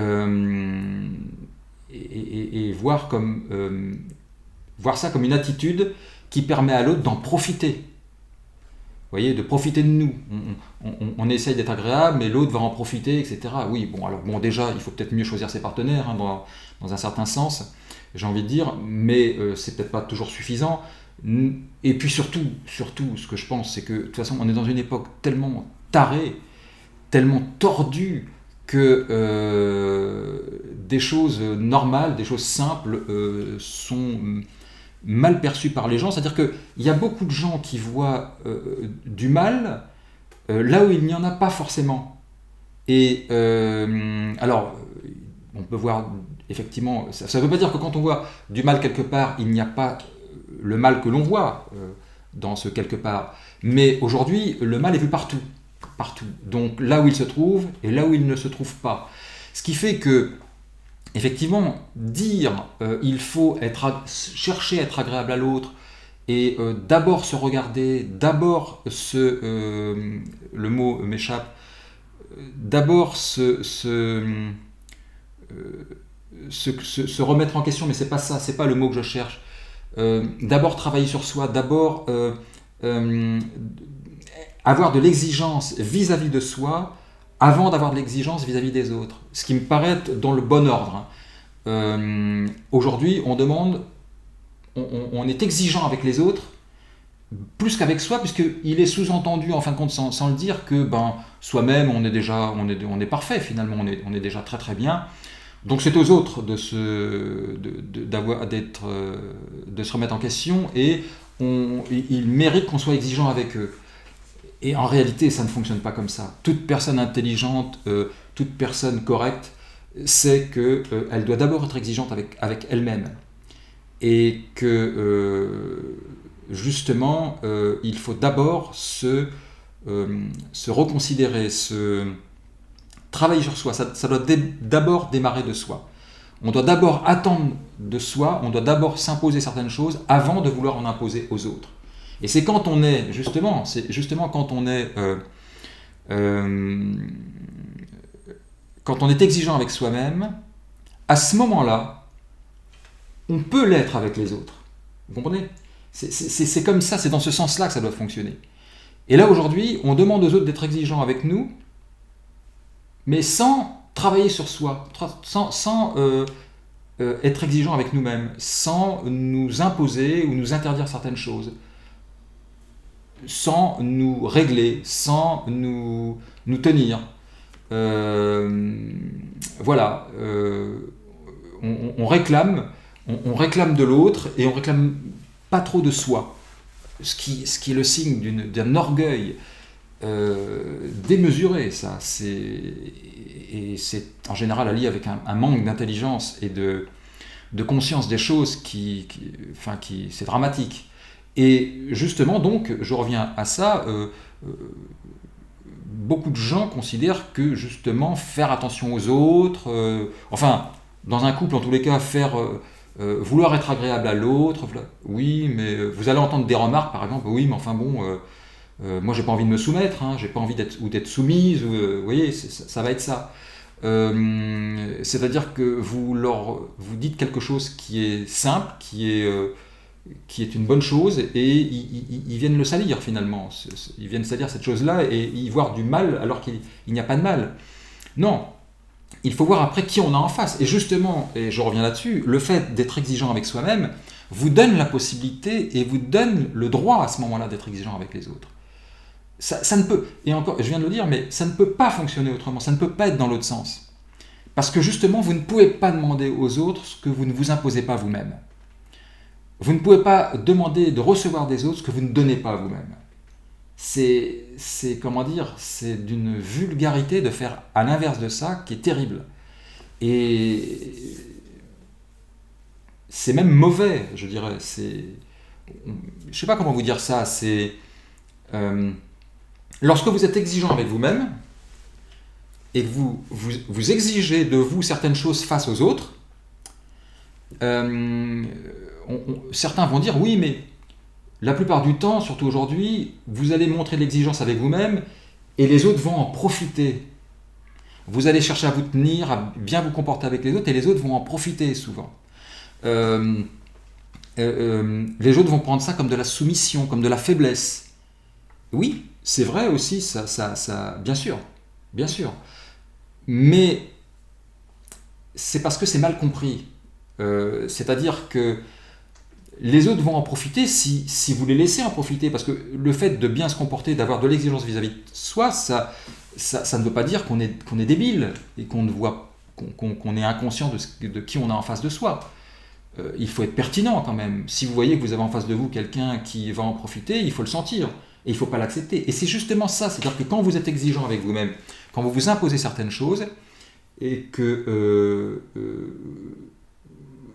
voir ça comme une attitude qui permet à l'autre d'en profiter. Vous voyez, de profiter de nous. On essaye d'être agréable, mais l'autre va en profiter, etc. Oui, bon, déjà, il faut peut-être mieux choisir ses partenaires, dans un certain sens, j'ai envie de dire, mais c'est peut-être pas toujours suffisant. Et puis surtout, ce que je pense, c'est que de toute façon, on est dans une époque tellement tarée, tellement tordue, que des choses normales, des choses simples sont mal perçues par les gens. C'est-à-dire qu'il y a beaucoup de gens qui voient du mal là où il n'y en a pas forcément. Et alors, on peut voir effectivement, ça ne veut pas dire que quand on voit du mal quelque part, il n'y a pas le mal que l'on voit dans ce quelque part. Mais aujourd'hui, le mal est vu partout. Partout. Donc là où il se trouve et là où il ne se trouve pas. Ce qui fait que, effectivement, dire il faut chercher à être agréable à l'autre et d'abord se regarder, d'abord le mot m'échappe, d'abord se remettre en question, mais c'est pas ça, c'est pas le mot que je cherche. D'abord travailler sur soi, d'abord avoir de l'exigence vis-à-vis de soi avant d'avoir de l'exigence vis-à-vis des autres. Ce qui me paraît être dans le bon ordre. Aujourd'hui, on est exigeant avec les autres plus qu'avec soi, puisqu'il est sous-entendu, en fin de compte, sans le dire, que soi-même, on est parfait, finalement, on est déjà très très bien. Donc c'est aux autres de se remettre en question, et ils méritent qu'on soit exigeant avec eux. Et en réalité, ça ne fonctionne pas comme ça. Toute personne intelligente, toute personne correcte, sait qu'elle doit d'abord être exigeante avec elle-même. Et que, justement, il faut d'abord se reconsidérer, travailler sur soi. Ça doit d'abord démarrer de soi. On doit d'abord attendre de soi, on doit d'abord s'imposer certaines choses avant de vouloir en imposer aux autres. Et c'est quand on est, justement quand on est exigeant avec soi-même, à ce moment-là, on peut l'être avec les autres. Vous comprenez ? C'est comme ça, c'est dans ce sens-là que ça doit fonctionner. Et là, aujourd'hui, on demande aux autres d'être exigeants avec nous, mais sans travailler sur soi, sans être exigeants avec nous-mêmes, sans nous imposer ou nous interdire certaines choses, sans nous régler, sans nous tenir. Voilà. On réclame de l'autre et on réclame pas trop de soi. Ce qui est le signe d'un orgueil démesuré, ça. Et c'est en général allié avec un manque d'intelligence et de conscience des choses c'est dramatique. Et justement, donc, je reviens à ça, beaucoup de gens considèrent que, justement, faire attention aux autres, dans un couple, en tous les cas, vouloir être agréable à l'autre, oui, mais vous allez entendre des remarques, par exemple, oui, mais enfin bon, moi j'ai pas envie de me soumettre, j'ai pas envie d'être soumise, vous voyez, ça va être ça. C'est-à-dire que vous dites quelque chose qui est simple, qui est une bonne chose, et ils viennent le salir finalement. Ils viennent salir cette chose-là et y voir du mal alors qu'il n'y a pas de mal. Non, il faut voir après qui on a en face. Et justement, et je reviens là-dessus, le fait d'être exigeant avec soi-même vous donne la possibilité et vous donne le droit à ce moment-là d'être exigeant avec les autres. Ça ne peut, et encore, je viens de le dire, mais ça ne peut pas fonctionner autrement, ça ne peut pas être dans l'autre sens. Parce que justement, vous ne pouvez pas demander aux autres ce que vous ne vous imposez pas vous-même. Vous ne pouvez pas demander de recevoir des autres ce que vous ne donnez pas à vous-même. C'est d'une vulgarité de faire à l'inverse de ça qui est terrible. Et c'est même mauvais, je dirais. Je ne sais pas comment vous dire ça. Lorsque vous êtes exigeant avec vous-même et que vous exigez de vous certaines choses face aux autres, certains vont dire oui, mais la plupart du temps, surtout aujourd'hui, vous allez montrer de l'exigence avec vous-même et les autres vont en profiter. Vous allez chercher à vous tenir, à bien vous comporter avec les autres et les autres vont en profiter souvent. Les autres vont prendre ça comme de la soumission, comme de la faiblesse. Oui, c'est vrai aussi, ça, bien sûr. Mais c'est parce que c'est mal compris. C'est-à-dire que les autres vont en profiter si vous les laissez en profiter, parce que le fait de bien se comporter, d'avoir de l'exigence vis-à-vis de soi, ça ne veut pas dire qu'on est débile et qu'on est inconscient de qui on a en face de soi. Il faut être pertinent quand même. Si vous voyez que vous avez en face de vous quelqu'un qui va en profiter, il faut le sentir. Et il ne faut pas l'accepter. Et c'est justement ça, c'est-à-dire que quand vous êtes exigeant avec vous-même, quand vous vous imposez certaines choses, et que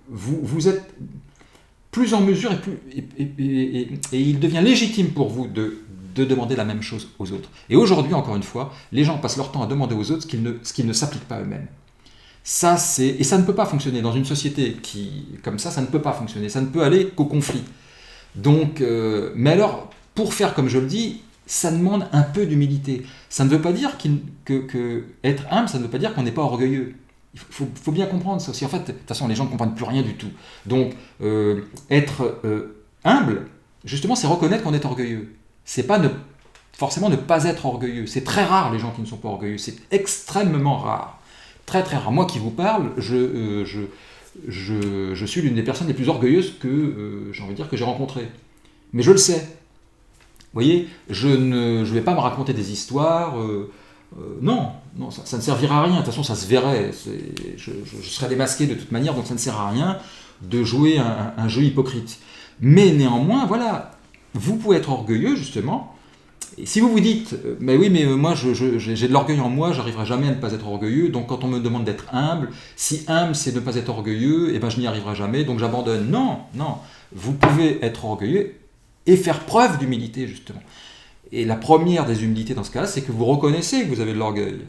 vous êtes plus en mesure, et il devient légitime pour vous de demander la même chose aux autres. Et aujourd'hui, encore une fois, les gens passent leur temps à demander aux autres ce qu'ils ne s'appliquent pas eux-mêmes. Et ça ne peut pas fonctionner. Dans une société comme ça ne peut pas fonctionner. Ça ne peut aller qu'au conflit. Donc, mais alors, pour faire comme je le dis, ça demande un peu d'humilité. Ça ne veut pas dire que être humble, ça ne veut pas dire qu'on n'est pas orgueilleux. Il faut bien comprendre ça aussi. En fait, de toute façon, les gens ne comprennent plus rien du tout. Donc, être humble, justement, c'est reconnaître qu'on est orgueilleux. C'est pas forcément ne pas être orgueilleux. C'est très rare les gens qui ne sont pas orgueilleux. C'est extrêmement rare. Très très rare. Moi qui vous parle, je suis l'une des personnes les plus orgueilleuses que j'ai envie de dire que j'ai rencontrées. Mais je le sais. Vous voyez, je ne vais pas me raconter des histoires. Non, ça ne servira à rien. De toute façon, ça se verrait. Je serais démasqué de toute manière, donc ça ne sert à rien de jouer un jeu hypocrite. Mais néanmoins, voilà, vous pouvez être orgueilleux, justement. Et si vous vous dites, mais oui, mais moi, j'ai de l'orgueil en moi, j'arriverai jamais à ne pas être orgueilleux, donc quand on me demande d'être humble, si humble, c'est ne pas être orgueilleux, eh ben, je n'y arriverai jamais, donc j'abandonne. Non, vous pouvez être orgueilleux et faire preuve d'humilité, justement. Et la première des humilités dans ce cas-là, c'est que vous reconnaissez que vous avez de l'orgueil.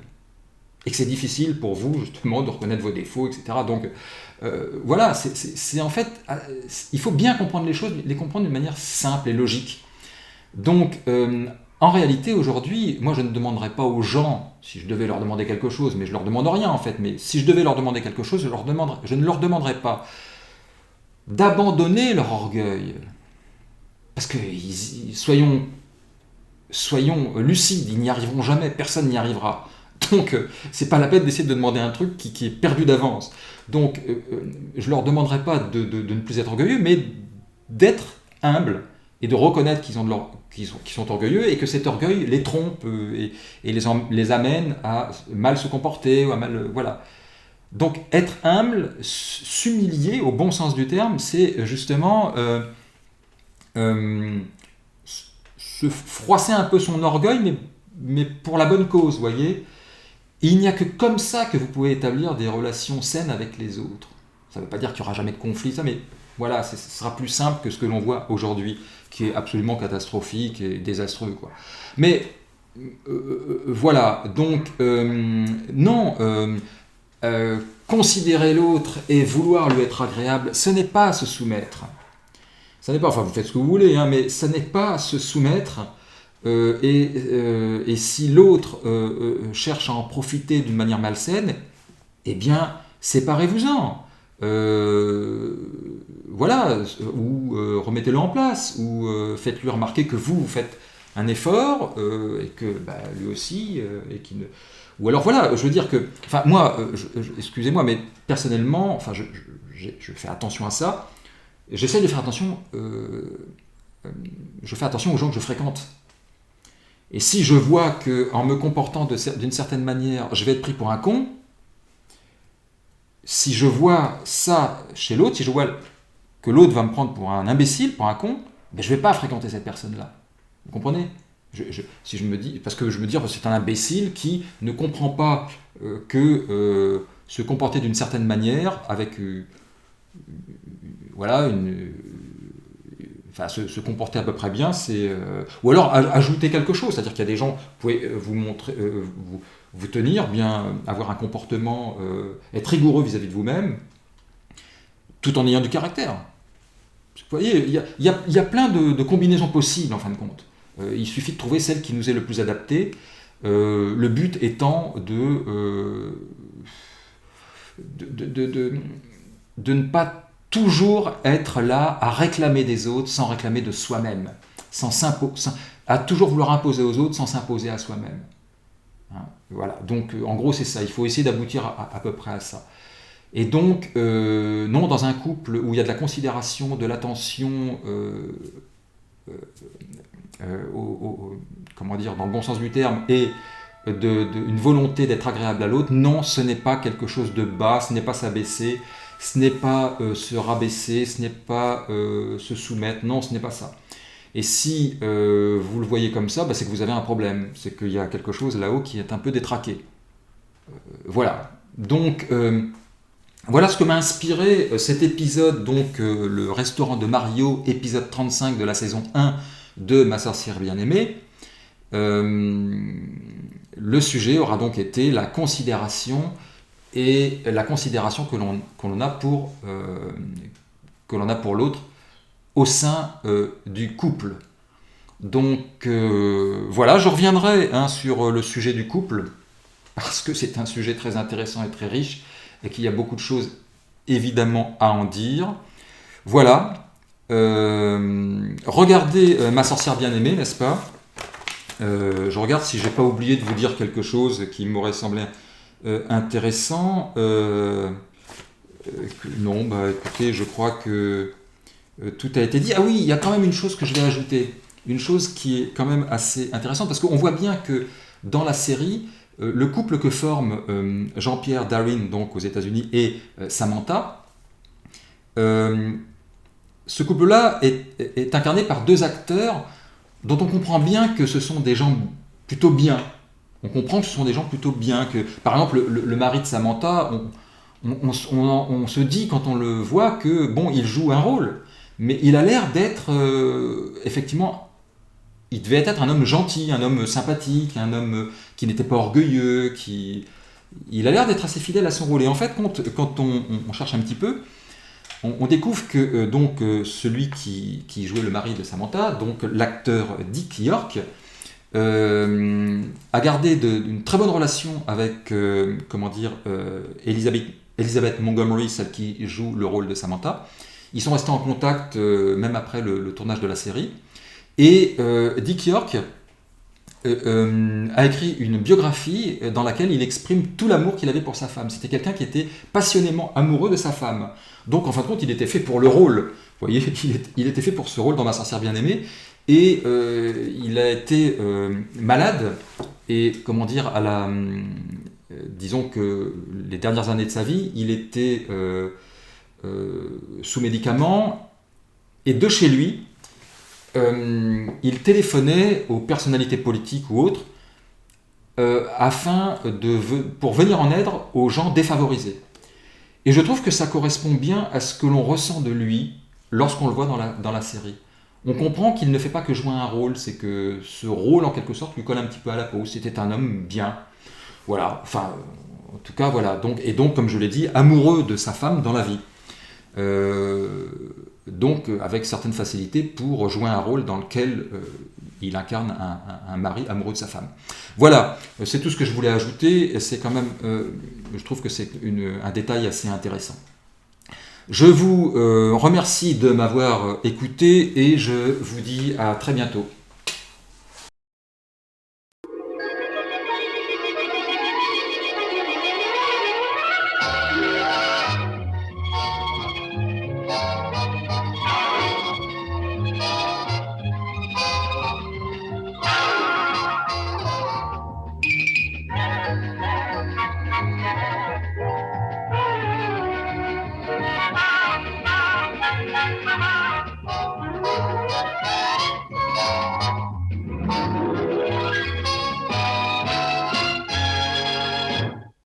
Et que c'est difficile pour vous, justement, de reconnaître vos défauts, etc. Donc, voilà, c'est en fait, il faut bien comprendre les choses, les comprendre d'une manière simple et logique. Donc, en réalité, aujourd'hui, moi, je ne demanderais pas aux gens, si je devais leur demander quelque chose, mais je leur demande rien, en fait, mais si je devais leur demander quelque chose, je ne leur demanderais pas d'abandonner leur orgueil. Parce que, soyons lucides, ils n'y arriveront jamais, personne n'y arrivera. Donc, c'est pas la peine d'essayer de demander un truc qui est perdu d'avance. Donc, je leur demanderai pas de ne plus être orgueilleux, mais d'être humble et de reconnaître qu'ils sont orgueilleux et que cet orgueil les trompe et les amène à mal se comporter, ou à mal, voilà. Donc, être humble, s'humilier au bon sens du terme, c'est justement se froisser un peu son orgueil, mais pour la bonne cause, vous voyez. Et il n'y a que comme ça que vous pouvez établir des relations saines avec les autres. Ça ne veut pas dire qu'il n'y aura jamais de conflit, ça, mais voilà, ce sera plus simple que ce que l'on voit aujourd'hui, qui est absolument catastrophique et désastreux, quoi. Mais voilà, donc considérer l'autre et vouloir lui être agréable, ce n'est pas se soumettre. Ça n'est pas, enfin vous faites ce que vous voulez, hein, mais ça n'est pas se soumettre. Et si l'autre cherche à en profiter d'une manière malsaine, eh bien, séparez-vous-en. Voilà, ou remettez-le en place, ou faites-lui remarquer que vous faites un effort, et que lui aussi, et qu'il ne... Ou alors voilà, je veux dire que... Enfin, moi, excusez-moi, mais personnellement, enfin, je fais attention à ça. J'essaie de faire attention... je fais attention aux gens que je fréquente. Et si je vois qu'en me comportant d'une certaine manière, je vais être pris pour un con, si je vois ça chez l'autre, si je vois que l'autre va me prendre pour un imbécile, pour un con, ben je ne vais pas fréquenter cette personne-là. Vous comprenez ? Si je me dis, parce que je me dis, c'est un imbécile qui ne comprend pas que se comporter d'une certaine manière, avec voilà, se comporter à peu près bien, c'est... Ou alors ajouter quelque chose, c'est-à-dire qu'il y a des gens, vous pouvez vous montrer, vous tenir, bien avoir un comportement, être rigoureux vis-à-vis de vous-même, tout en ayant du caractère. Vous voyez, il y a plein de combinaisons possibles, en fin de compte. Il suffit de trouver celle qui nous est le plus adaptée, le but étant de ne pas toujours être là à réclamer des autres sans réclamer de soi-même, à toujours vouloir imposer aux autres sans s'imposer à soi-même. Hein, voilà, donc en gros c'est ça, il faut essayer d'aboutir à peu près à ça. Et donc, non, dans un couple où il y a de la considération, de l'attention, comment dire, dans le bon sens du terme, et une volonté d'être agréable à l'autre. Non, ce n'est pas quelque chose de bas, ce n'est pas s'abaisser, ce n'est pas se rabaisser, ce n'est pas se soumettre, non, ce n'est pas ça. Et si vous le voyez comme ça, c'est que vous avez un problème, c'est qu'il y a quelque chose là-haut qui est un peu détraqué. Voilà. Donc, voilà ce que m'a inspiré cet épisode, donc le restaurant de Mario, épisode 35 de la saison 1 de Ma sorcière bien-aimée. Le sujet aura donc été la considération que l'on a pour l'autre au sein du couple. Donc voilà, je reviendrai sur le sujet du couple, parce que c'est un sujet très intéressant et très riche, et qu'il y a beaucoup de choses évidemment à en dire. Voilà. Regardez Ma sorcière bien-aimée, n'est-ce pas ? Je regarde si j'ai pas oublié de vous dire quelque chose qui m'aurait semblé intéressant. Non, écoutez, je crois que tout a été dit. Ah oui, il y a quand même une chose que je vais ajouter. Une chose qui est quand même assez intéressante, parce qu'on voit bien que dans la série, le couple que forment Jean-Pierre Darrin, donc aux États-Unis, et Samantha, ce couple-là est incarné par deux acteurs dont on comprend bien que ce sont des gens plutôt bien. On comprend que ce sont des gens plutôt bien. Que, par exemple, le mari de Samantha, on se dit quand on le voit que, bon, il joue un rôle, mais il a l'air d'être, effectivement, il devait être un homme gentil, un homme sympathique, un homme qui n'était pas orgueilleux, il a l'air d'être assez fidèle à son rôle. Et en fait, quand on cherche un petit peu, on découvre que celui qui jouait le mari de Samantha, donc l'acteur Dick York, a gardé une très bonne relation avec Elizabeth Montgomery, celle qui joue le rôle de Samantha. Ils sont restés en contact même après le tournage de la série. Et Dick York a écrit une biographie dans laquelle il exprime tout l'amour qu'il avait pour sa femme. C'était quelqu'un qui était passionnément amoureux de sa femme. Donc en fin de compte, il était fait pour le rôle. Vous voyez, il était fait pour ce rôle dans Ma sorcière bien-aimée. Et il a été malade. Et comment dire, disons que les dernières années de sa vie, il était sous médicaments. Et de chez lui, il téléphonait aux personnalités politiques ou autres pour venir en aide aux gens défavorisés. Et je trouve que ça correspond bien à ce que l'on ressent de lui lorsqu'on le voit dans la série. On comprend qu'il ne fait pas que jouer un rôle, c'est que ce rôle en quelque sorte lui colle un petit peu à la peau. C'était un homme bien. Voilà, enfin, en tout cas, voilà. Donc, comme je l'ai dit, amoureux de sa femme dans la vie. Donc avec certaines facilités pour jouer un rôle dans lequel il incarne un mari amoureux de sa femme. Voilà, c'est tout ce que je voulais ajouter. C'est quand même, je trouve que c'est un détail assez intéressant. Je vous remercie de m'avoir écouté et je vous dis à très bientôt.